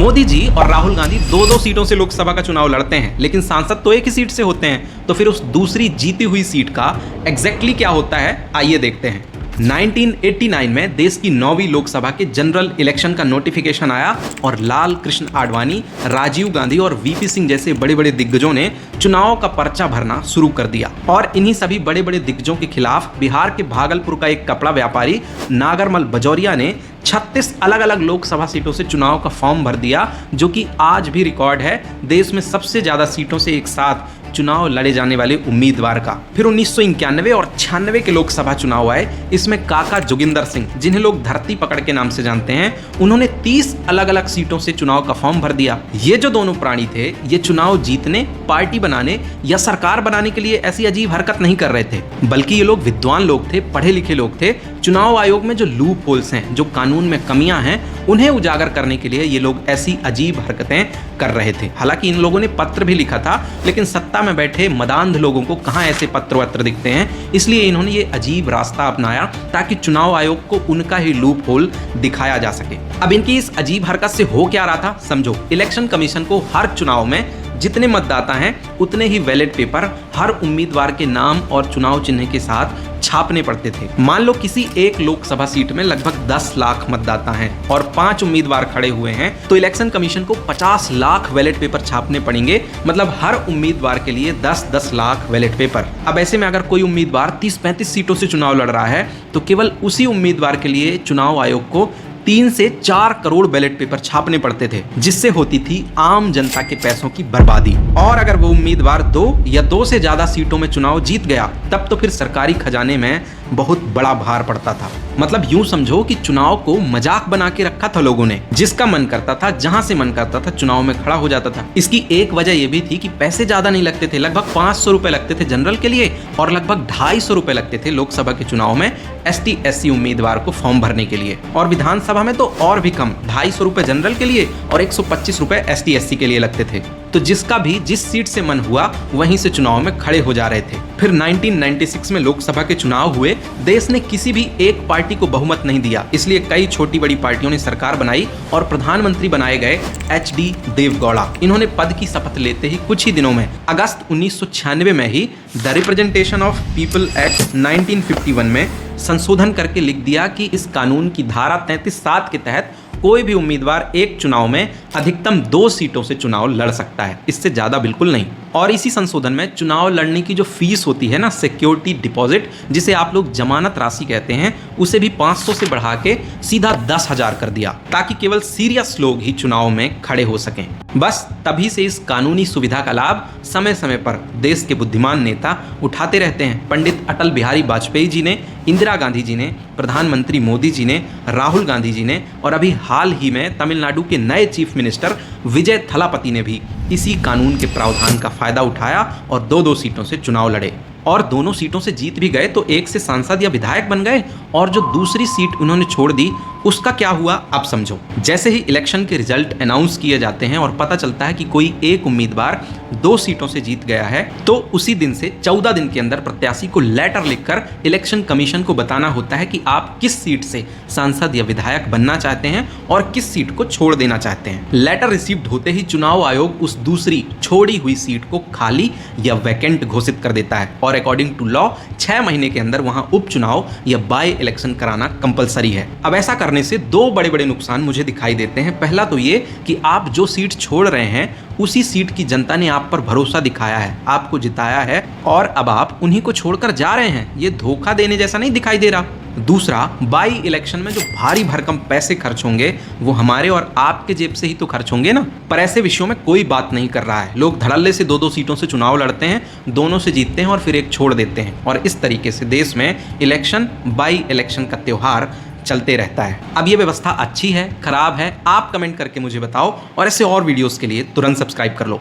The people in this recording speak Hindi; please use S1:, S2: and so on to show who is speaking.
S1: मोदी जी और राहुल गांधी दो दो सीटों से लोकसभा का चुनाव लड़ते हैं, लेकिन सांसद तो एक ही सीट से होते हैं। तो फिर उस दूसरी जीती हुई सीट का एग्जैक्टली क्या होता है, आइए देखते हैं। 1989 में देश की 9वीं लोकसभा के जनरल इलेक्शन का नोटिफिकेशन आया और लाल कृष्ण आडवाणी, राजीव गांधी और वीपी सिंह जैसे बड़े बड़े दिग्गजों ने चुनाव का पर्चा भरना शुरू कर दिया। और इन्हीं सभी बड़े बड़े दिग्गजों के खिलाफ बिहार के भागलपुर का एक कपड़ा व्यापारी नागरमल बजौरिया ने 36 अलग अलग लोकसभा सीटों से चुनाव का फॉर्म भर दिया, जो कि आज भी रिकॉर्ड है देश में सबसे ज्यादा सीटों से एक साथ चुनाव लड़े जाने वाले उम्मीदवार का। फिर 1991 और 96 के लोकसभा चुनाव आए। इसमें काका जोगिंदर सिंह, जिन्हें लोग धरती पकड़ के नाम से जानते हैं, उन्होंने 30 अलग अलग सीटों से चुनाव का फॉर्म भर दिया। ये जो दोनों प्राणी थे, ये चुनाव जीतने, पार्टी बनाने या सरकार बनाने के लिए ऐसी अजीब हरकत नहीं कर रहे थे, बल्कि ये लोग विद्वान लोग थे, पढ़े लिखे लोग थे। चुनाव आयोग में जो लूप होल्स हैं, जो कानून में कमियां हैं, उन्हें उजागर करने के लिए ये लोग ऐसी अजीब हरकतें कर रहे थे। हालांकि इन लोगों ने पत्र भी लिखा था, लेकिन सत्ता में बैठे मदांध लोगों को कहां ऐसे पत्र वत्र दिखते हैं, इसलिए इन्होंने ये अजीब रास्ता अपनाया ताकि चुनाव आयोग को उनका ही लूप होल दिखाया जा सके। अब इनकी इस अजीब हरकत से हो क्या रहा था, समझो। इलेक्शन कमीशन को हर चुनाव में जितने मतदाता हैं उतने ही बैलेट पेपर हर उम्मीदवार के नाम और चुनाव चिन्ह के साथ छापने पड़ते थे। मान लो किसी एक लोकसभा सीट में लगभग 10 लाख मतदाता हैं और 5 उम्मीदवार खड़े हुए हैं, तो इलेक्शन कमीशन को 50 लाख बैलेट पेपर छापने पड़ेंगे, मतलब हर उम्मीदवार के लिए 10-10 लाख बैलेट पेपर। अब ऐसे में अगर कोई उम्मीदवार 30-35 सीटों से चुनाव लड़ रहा है, तो केवल उसी उम्मीदवार के लिए चुनाव आयोग को 3 से 4 करोड़ बैलेट पेपर छापने पड़ते थे, जिससे होती थी आम जनता के पैसों की बर्बादी। और अगर वो उम्मीदवार 2 या 2 से ज्यादा सीटों में चुनाव जीत गया, तब तो फिर सरकारी खजाने में बहुत बड़ा भार पड़ता था। मतलब यूं समझो कि चुनाव को मजाक बना के रखा था लोगों ने। जिसका मन करता था, जहां से मन करता था, चुनाव में खड़ा हो जाता था। इसकी एक वजह यह भी थी कि पैसे ज्यादा नहीं लगते थे। लगभग 500 रुपए लगते थे जनरल के लिए और लगभग 250 रुपए लगते थे लोकसभा के चुनाव में ST/SC उम्मीदवार को फॉर्म भरने के लिए। और विधानसभा में तो और भी कम, 250 रुपए जनरल के लिए और 125 रुपए ST/SC के लिए लगते थे। तो जिसका भी जिस सीट से मन हुआ वहीं से चुनाव में खड़े हो जा रहे थे। फिर 1996 में लोकसभा के चुनाव हुए। देश ने किसी भी एक पार्टी को बहुमत नहीं दिया, इसलिए कई छोटी बड़ी पार्टियों ने सरकार बनाई और प्रधानमंत्री बनाए गए HD देवगौड़ा। इन्होंने पद की शपथ लेते ही कुछ ही दिनों में अगस्त 1996 में ही the representation of people act 1951 में संशोधन करके लिख दिया कि इस कानून की धारा 33(7) के तहत कोई भी उम्मीदवार एक चुनाव में अधिकतम 2 सीटों से चुनाव लड़ सकता है, इससे ज्यादा बिल्कुल नहीं। और इसी संशोधन में चुनाव लड़ने की जो फीस होती है ना, सिक्योरिटी डिपॉजिट, जिसे आप लोग जमानत राशि कहते हैं, उसे भी 500 से बढ़ा के सीधा 10,000 कर दिया, ताकि केवल सीरियस लोग ही चुनाव में खड़े हो सकें। बस तभी से इस कानूनी सुविधा का लाभ समय समय पर देश के बुद्धिमान नेता उठाते रहते हैं। पंडित अटल बिहारी वाजपेयी जी ने, इंदिरा गांधी जी ने, प्रधानमंत्री मोदी जी ने, राहुल गांधी जी ने और अभी हाल ही में तमिलनाडु के नए चीफ मिनिस्टर विजय थलापति ने भी इसी कानून के प्रावधान का फायदा उठाया और 2-2 सीटों से चुनाव लड़े। और दोनों सीटों से जीत भी गए तो एक से सांसद या विधायक बन गए। और जो दूसरी सीट उन्होंने छोड़ दी, उसका क्या हुआ अब समझो। जैसे ही इलेक्शन के रिजल्ट अनाउंस किए जाते हैं और पता चलता है कि कोई एक उम्मीदवार 2 सीटों से जीत गया है, तो उसी दिन से 14 दिन के अंदर प्रत्याशी को लेटर लिखकर इलेक्शन कमीशन को बताना होता है कि आप किस सीट से सांसद या विधायक बनना चाहते हैं और किस सीट को छोड़ देना चाहते हैं। लेटर रिसीव्ड होते ही चुनाव आयोग उस दूसरी छोड़ी हुई सीट को खाली या वैकेंट घोषित कर देता है और अकॉर्डिंग टू लॉ 6 महीने के अंदर वहां उपचुनाव या बाय इलेक्शन कराना कंपलसरी है। अब ऐसा करने से 2 बड़े बड़े नुकसान मुझे दिखाई देते हैं। पहला तो ये कि आप जो सीट छोड़ रहे हैं, उसी सीट की जनता ने आप पर भरोसा दिखाया है, आपको जिताया है, और अब आप उन्हीं को छोड़कर जा रहे हैं। ये धोखा देने जैसा नहीं दिखाई दे रहा। दूसरा, बाई इलेक्शन में जो भारी भरकम पैसे खर्च होंगे, वो हमारे और आपके जेब से ही तो खर्च होंगे ना। पर ऐसे विषयों में कोई बात नहीं कर रहा है। लोग धड़ल्ले से 2-2 सीटों से चुनाव लड़ते हैं, दोनों से जीतते हैं और फिर एक छोड़ देते हैं, और इस तरीके से देश में इलेक्शन बाई इलेक्शन का त्योहार चलते रहता है। अब ये व्यवस्था अच्छी है, खराब है, आप कमेंट करके मुझे बताओ, और ऐसे और वीडियोस के लिए तुरंत सब्सक्राइब कर लो।